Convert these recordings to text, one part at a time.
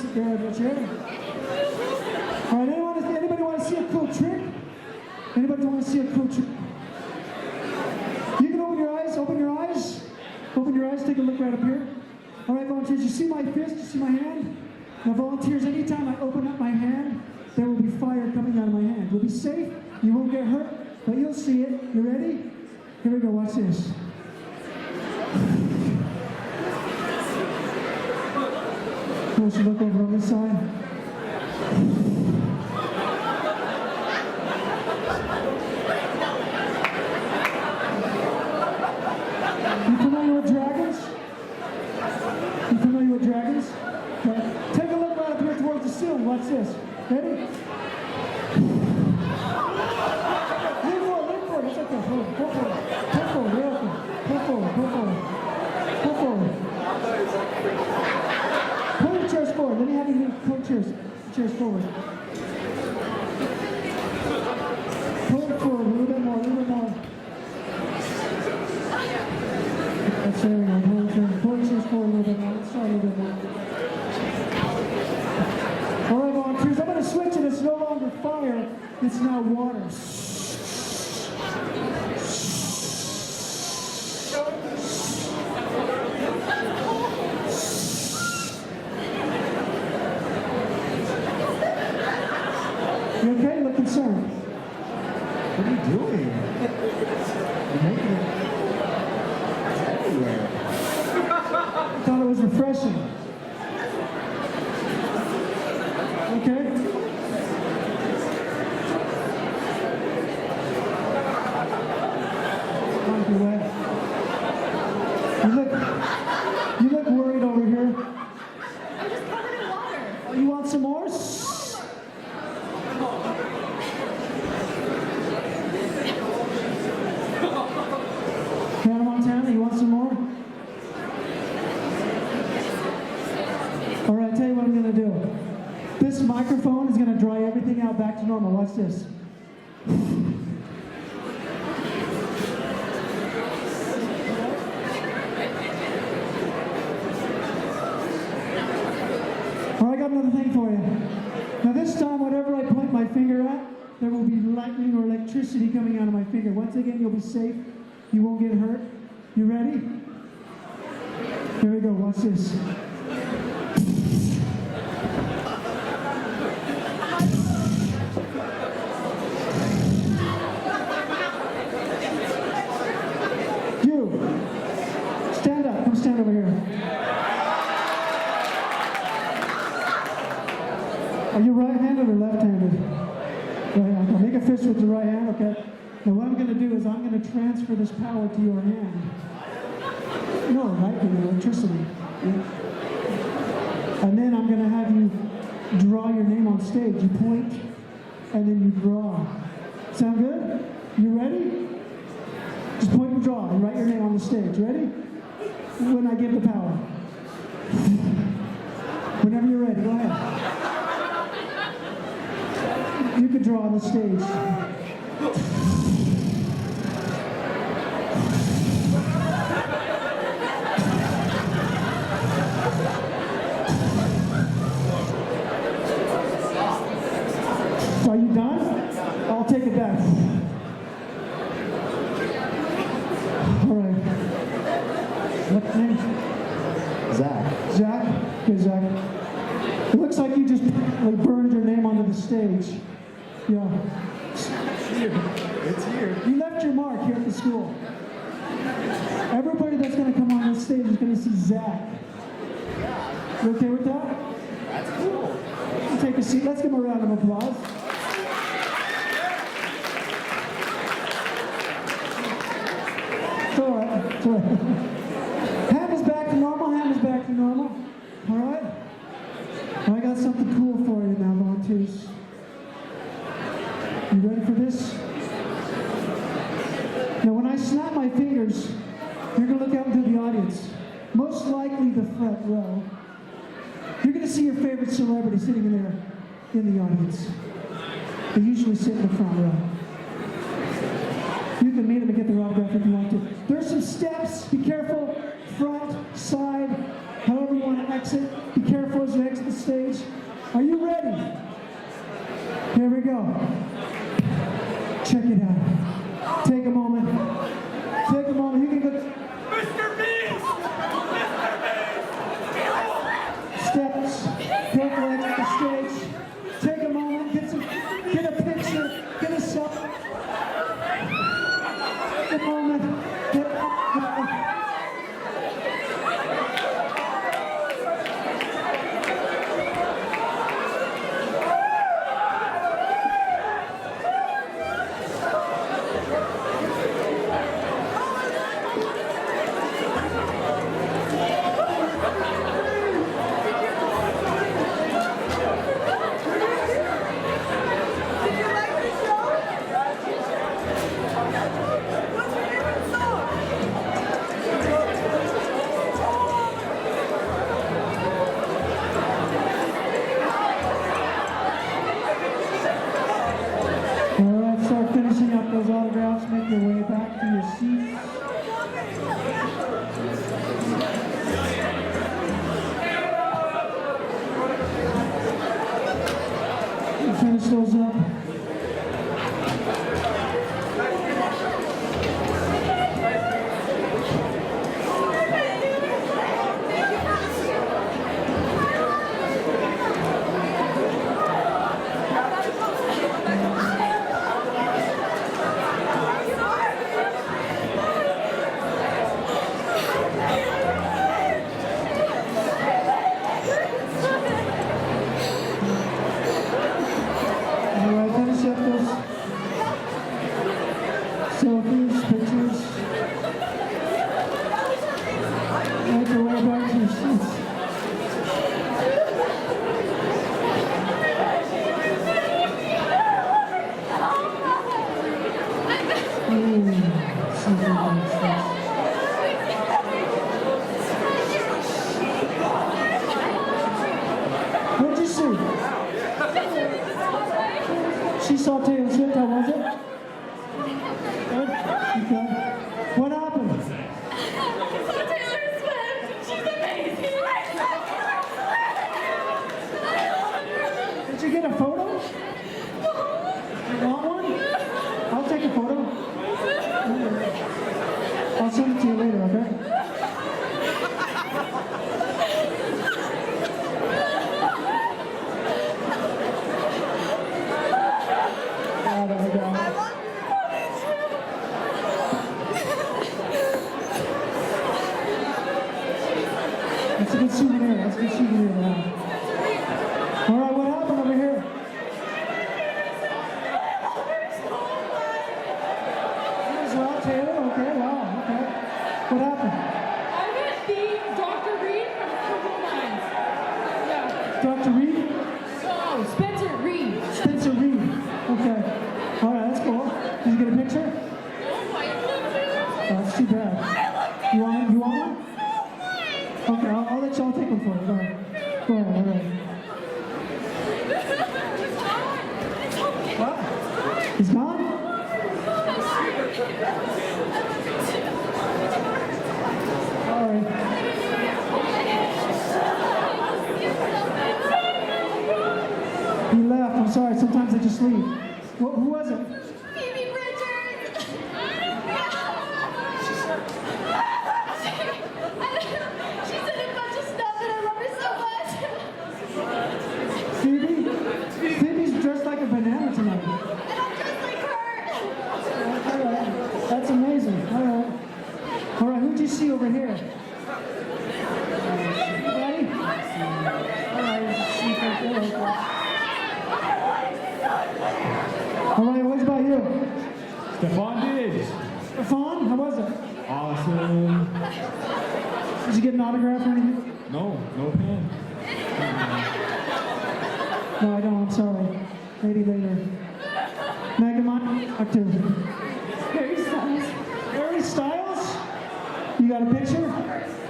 grab a chair. All right, anybody want to see a cool trick? Anybody want to see a cool trick? You can open your eyes, open your eyes. Open your eyes, take a look right up here. All right, volunteers, you see my fist, you see my hand? Now volunteers, anytime I open up my hand, there will be fire coming out of my hand. You'll be safe, you won't get hurt, but you'll see it. You ready? Here we go, watch this. Closer look over on this side. You familiar with dragons? You familiar with dragons? Okay. Take a look right up here towards the ceiling. Watch this. Ready? Lean forward. It's okay. Go forward. Pull forward. Real quick. Pull forward. Pull forward. Pull your chairs forward. Let me have you pull chairs forward. Pull it forward. A little bit more. That's there we go. Pull your chairs forward a little bit more. Let's try a little bit more. All right, volunteers, I'm going to switch it. It's no longer fire. It's now water. You okay? You look concerned. What are you doing? You're making it everywhere. I thought it was refreshing. Okay? Might be wet. You look worried over here. I'm just covered in water. Oh, you want some more? Hannah Montana, you want some more? All right, I'll tell you what I'm going to do. This microphone is going to dry everything out back to normal. Watch this. All right, I got another thing for you. Now this time, whatever I point my finger at, there will be lightning or electricity coming out of my finger. Once again, you'll be safe. You won't get hurt. You ready? Here we go. Watch this. You. Stand up. Come stand over here. Are you right-handed or left-handed? Right-handed. Make a fist with the right hand, okay? Now what I'm going to do is I'm going to transfer this power to your hand. No, lightning, electricity. Yeah. And then I'm going to have you draw your name on stage. You point, and then you draw. Sound good? You ready? Just point and draw and write your name on the stage. Ready? When I give the power. Whenever you're ready, go ahead. You can draw on the stage. Are you done? I'll take it back. All right. What name? Zach. Zach? Okay, Zach. It looks like you just burned your name onto the stage. Yeah. It's here. You left your mark here at the school. Everybody that's going to come on this stage is going to see Zach. You okay with that? That's cool. You take a seat. Let's give him a round of applause. It's all right. It's all right. Hand is back to normal. Hand is back to normal. All right? I got something cool for you now, volunteers. You ready for this? Now, when I snap my fingers, you're going to look out into the audience. Most likely the front row. You're going to see your favorite celebrity sitting in there in the audience. They usually sit in the front row. You can meet them and get their autograph if you want to. There's some steps. Be careful. Front, side, however you want to exit. Be careful as you exit the stage. Are you ready? Here we go. Check it out. Take a moment. Take a moment. You can go. Mr. Beast! Mr. Beast! Steps. Careful exit the stage. Take a moment. Get a picture. Get a selfie. Take a moment. Get up. Did you like the show? What's your favorite song? All right, start finishing up those autographs. Make your way back to your seats. You finish those up. All right, finish up those selfies, pictures. Make your way back to your seats. Something like this. What'd you see? She saw Taylor Swift, how was it? Good? Okay. What happened? I saw Taylor Swift. She's amazing. Did you get a photo? You want one? I'll take a photo. I'll send it to you later, okay? Ah, there we go. That's a good souvenir. That's a good souvenir. Yeah. All right, what happened over here? As well, Taylor. Okay, wow. Okay. What happened? I met the Dr. Reed from Criminal Minds. Yeah. Dr. Reed? Oh, Spencer Reed. Spencer Reed. Okay. All right, that's cool. Did you get a picture? Oh, that's too bad. You want one? Okay, I'll let y'all take one for you. Go ahead. Go ahead. All right. What? He's gone? All right. He left. I'm sorry. Sometimes they just leave. Who was it? Phoebe Bridgers. She said a bunch of stuff and I love her so much. Phoebe? Phoebe's dressed like a banana tonight. And I'm just like her. All right. That's amazing. All right. All right. Who'd you see over here? Anybody? All right. See if I can. All right. What about you? Stefan Diggs. Stefan? How was it? Awesome. Did you get an autograph or anything? No pen. No, I don't. I'm sorry. Maybe later. Megamon? Talk to Harry Styles. Harry Styles? You got a picture?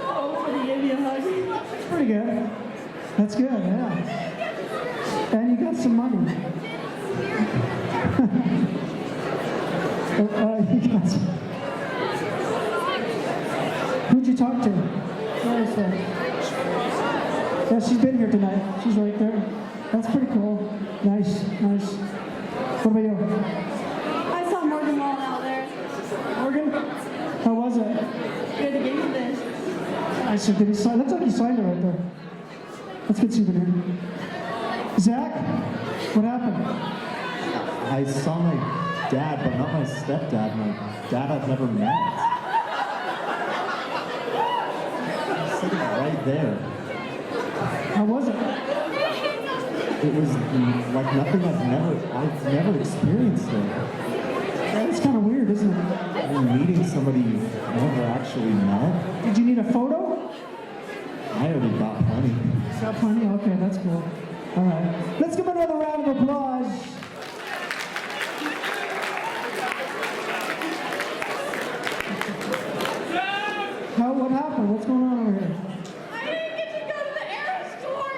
Oh, for the Indian hug. That's pretty good. That's good, yeah. And you got some money. You got some. Who'd you talk to? Where is that? Yeah, she's been here tonight. She's right there. That's pretty cool. Nice, nice. What about you? I saw Morgan Wallen out there. Morgan? How was it? Good game fish. I said, did he sign? Looks like he signed it right there. That's good souvenir. Zach, what happened? I saw my dad, but not my stepdad. My dad I've never met. He's sitting right there. How was it? It was like nothing I've never experienced it. It's kind of weird, isn't it? I mean, meeting somebody I've never actually met. Did you need a photo? I already got plenty. Got plenty? Okay, that's cool. All right. Let's give another round of applause. What happened? What's going on over here? I didn't get to go to the Eras tour.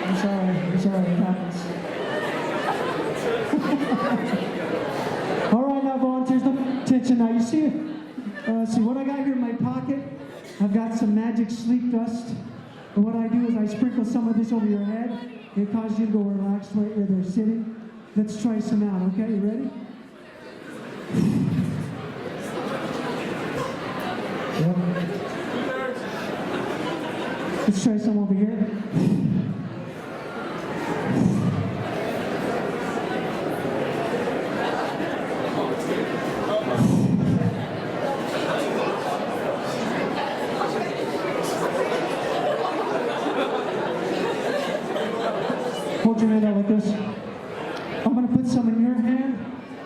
I'm sorry, it happens. All right, now volunteers, attention now. You see what I got here in my pocket? I've got some magic sleep dust. And what I do is I sprinkle some of this over your head. It causes you to go relax right where they're sitting. Let's try some out, okay? You ready? Yep. Let's try some over here. Hold your hand out like this. I'm going to put some in your hand,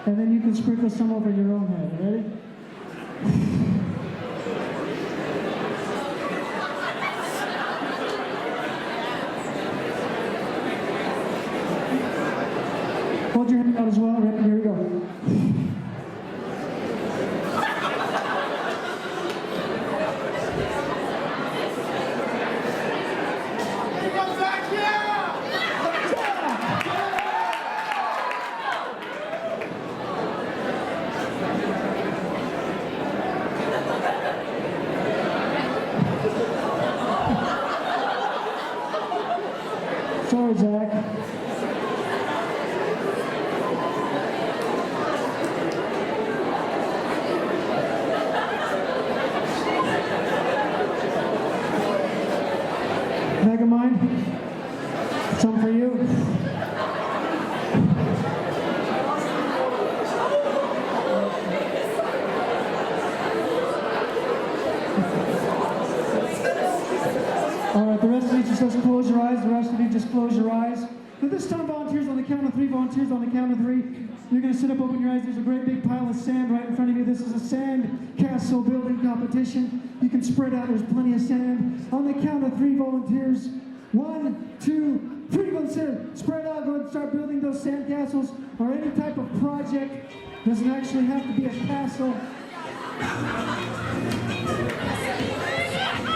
and then you can sprinkle some over your own head. Ready? Hold your hand out as well. Ready? Here we go. Sorry, Zach. Megamind, some for you. All right, the rest of you just close your eyes. The rest of you just close your eyes. Now this time, volunteers on the count of three. Volunteers on the count of three. You're going to sit up, open your eyes. There's a great big pile of sand right in front of you. This is a sand castle building competition. You can spread out. There's plenty of sand. On the count of three, volunteers. 1, 2, 3. Volunteers, spread out. Go ahead and start building those sand castles or any type of project. Doesn't actually have to be a castle.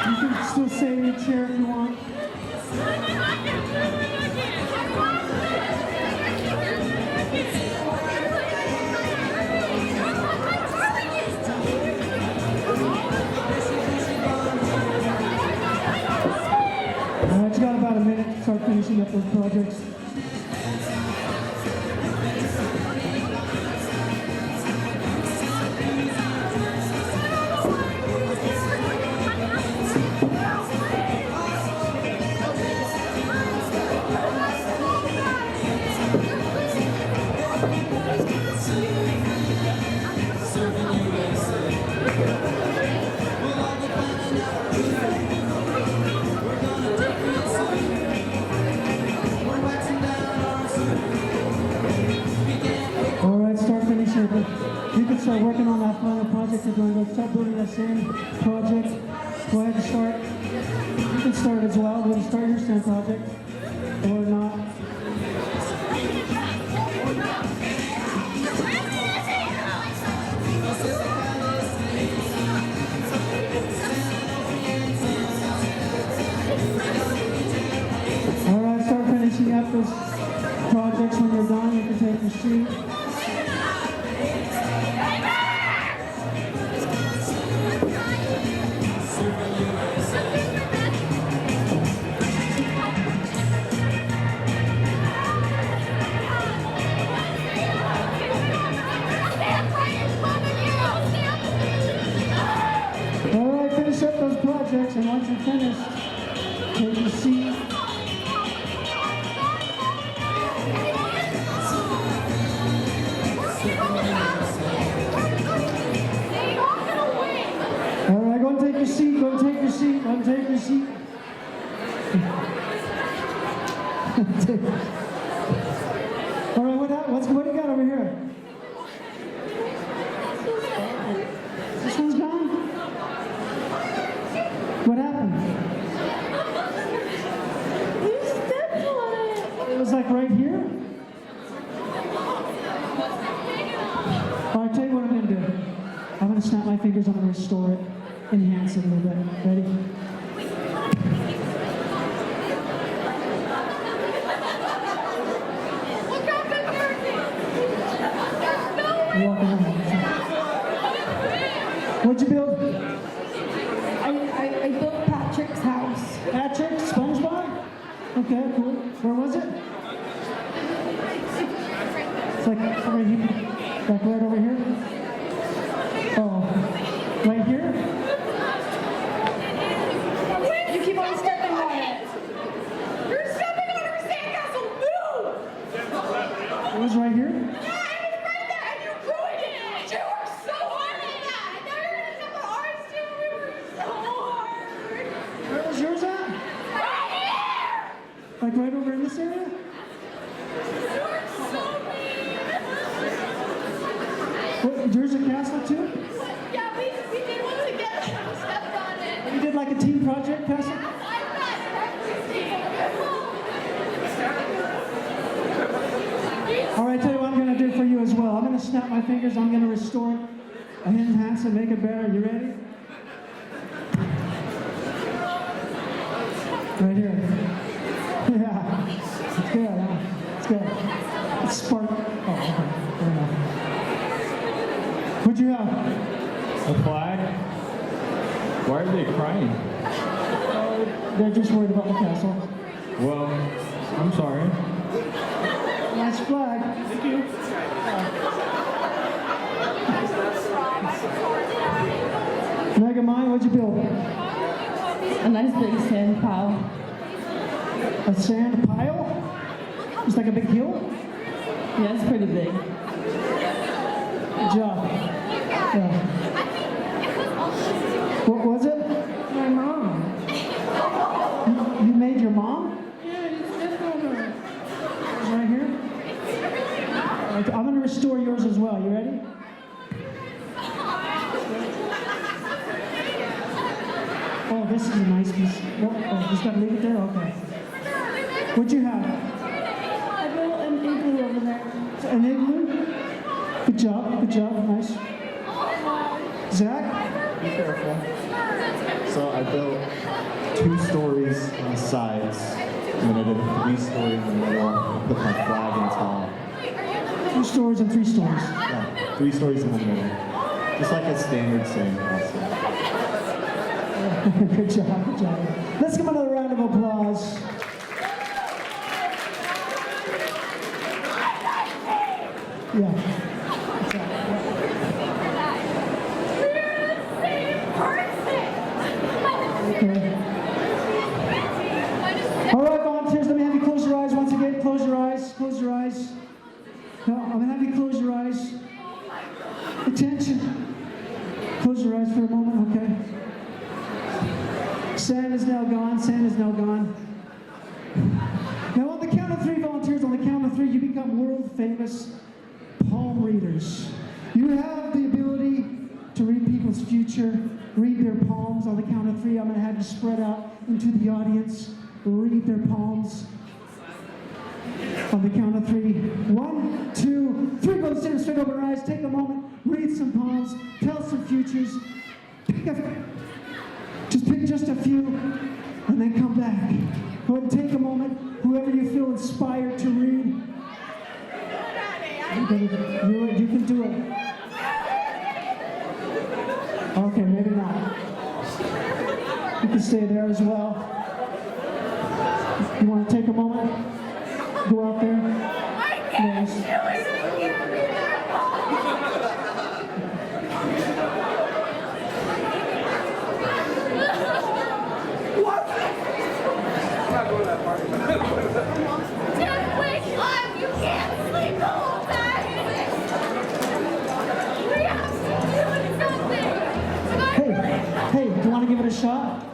You can still stay in your chair if you want. Alright, you got about a minute to start finishing up those projects. You can start working on that final project you're going to start building that sand project. Go ahead and start. You can start as well. Go and start your sand project or not. All right, start finishing up those projects. When you're done, you can take your seat. Take your seat. All right, go and take your seat. Go and take your seat. Go and take your seat. All right, what do you got over here? This one's gone? What happened? You stepped on it. It was like right here? All right, tell you what I'm going to do. I'm going to snap my fingers, I'm going to restore it, enhance it a little bit. Ready? Look how big Walk around. What'd you build? I built Patrick's house. Patrick? SpongeBob? Okay, cool. Where was it? It's like over here. Like right over here? Oh. Right here? You keep on stepping on it. You're stepping on her sandcastle. Move! It was right here? Yeah, it was right there, and you ruined it. You worked so hard on that. Now you're gonna step on ours too. We worked so hard. Where was yours at? Right here. Like right over in this area? You worked so mean. What, yours a castle too? Yeah, we did one together. We stepped on it. You did like a team project castle? I'm not practicing. All right, tell you what I'm going to do for you as well. I'm going to snap my fingers. I'm going to restore it, enhance it, make it better. You ready? Right here. Yeah. It's good, huh? It's good. It's spark. Oh, okay. Fair enough. What'd you have? A flag? Why are they crying? They're just worried about the castle. Well, I'm sorry. Nice flag. Thank you. Mega Mine, what'd you build? A nice big sand pile. A sand pile? It's like a big hill? Yeah, it's pretty big. Good job. Yeah. What was it? My mom. You made your mom? Yeah, you stepped on her. It's right here? All right, I'm going to restore yours as well. You ready? Oh, this is a nice piece. Oh, just got to leave it there? Okay. What'd you have? I built an igloo over there. An igloo? Good job. Good job. Nice. Zach? Be careful. So I built 2 stories on the sides, and then I did a 3-story in the middle, and put my flag in top. 2 stories and 3 stories. Yeah, 3 stories in the middle. Just like a standard sandcastle. Good job. Good job. Let's give him another round of applause. Yeah. Okay. All right, volunteers, let me have you close your eyes once again. Close your eyes. Close your eyes. No, I'm going to have you close your eyes. Attention. Close your eyes for a moment, okay? Sand is now gone. Sand is now gone. Now, on the count of 3, volunteers, on the count of 3, you become world famous palm readers. You have the ability to read people's future, read their palms. On the count of 3, I'm going to have you spread out into the audience, read their palms. On the count of 3, 1, 2, 3, go stand straight over your eyes, take a moment, read some palms, tell some futures. Just pick just a few, and then come back. Go ahead and take a moment, whoever you feel inspired to read. You can do it. You can do it. Okay, maybe not. You can stay there as well. You want to take a moment? Go out there. Nice. Just wake up! You can't sleep the whole time! We have to do something! Hey, do you want to give it a shot?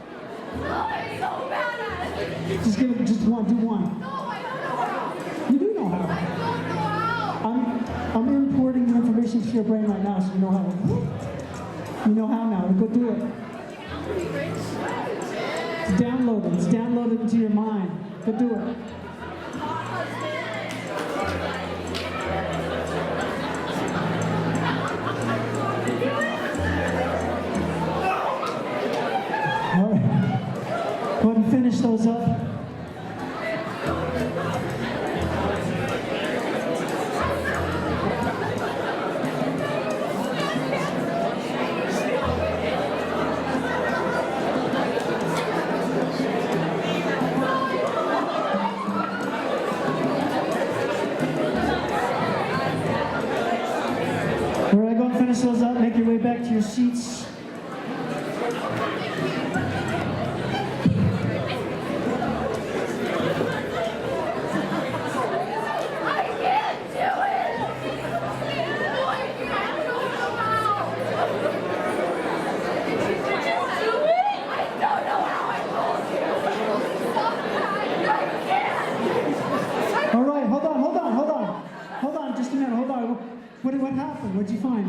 Oh, I'm so bad at it! Just give it, just one, do one. No, I don't know how! You do know I how. don't know how! I'm importing the information to your brain right now, so you know how. You know how now. Go do it. It's downloaded. It's downloaded into your mind. Go do it. All right. Go ahead and finish those up. All right, go and finish those up. Make your way back to your seats. I can't do it! No, I can't. I don't know how. Just do it! I don't know how I told you. Sometimes I can't. All right, hold on, just a minute, hold on. What happened? What'd you find?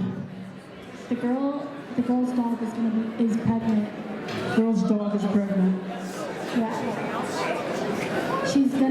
The girl's dog is pregnant. Girl's dog is pregnant. Yeah. She's gonna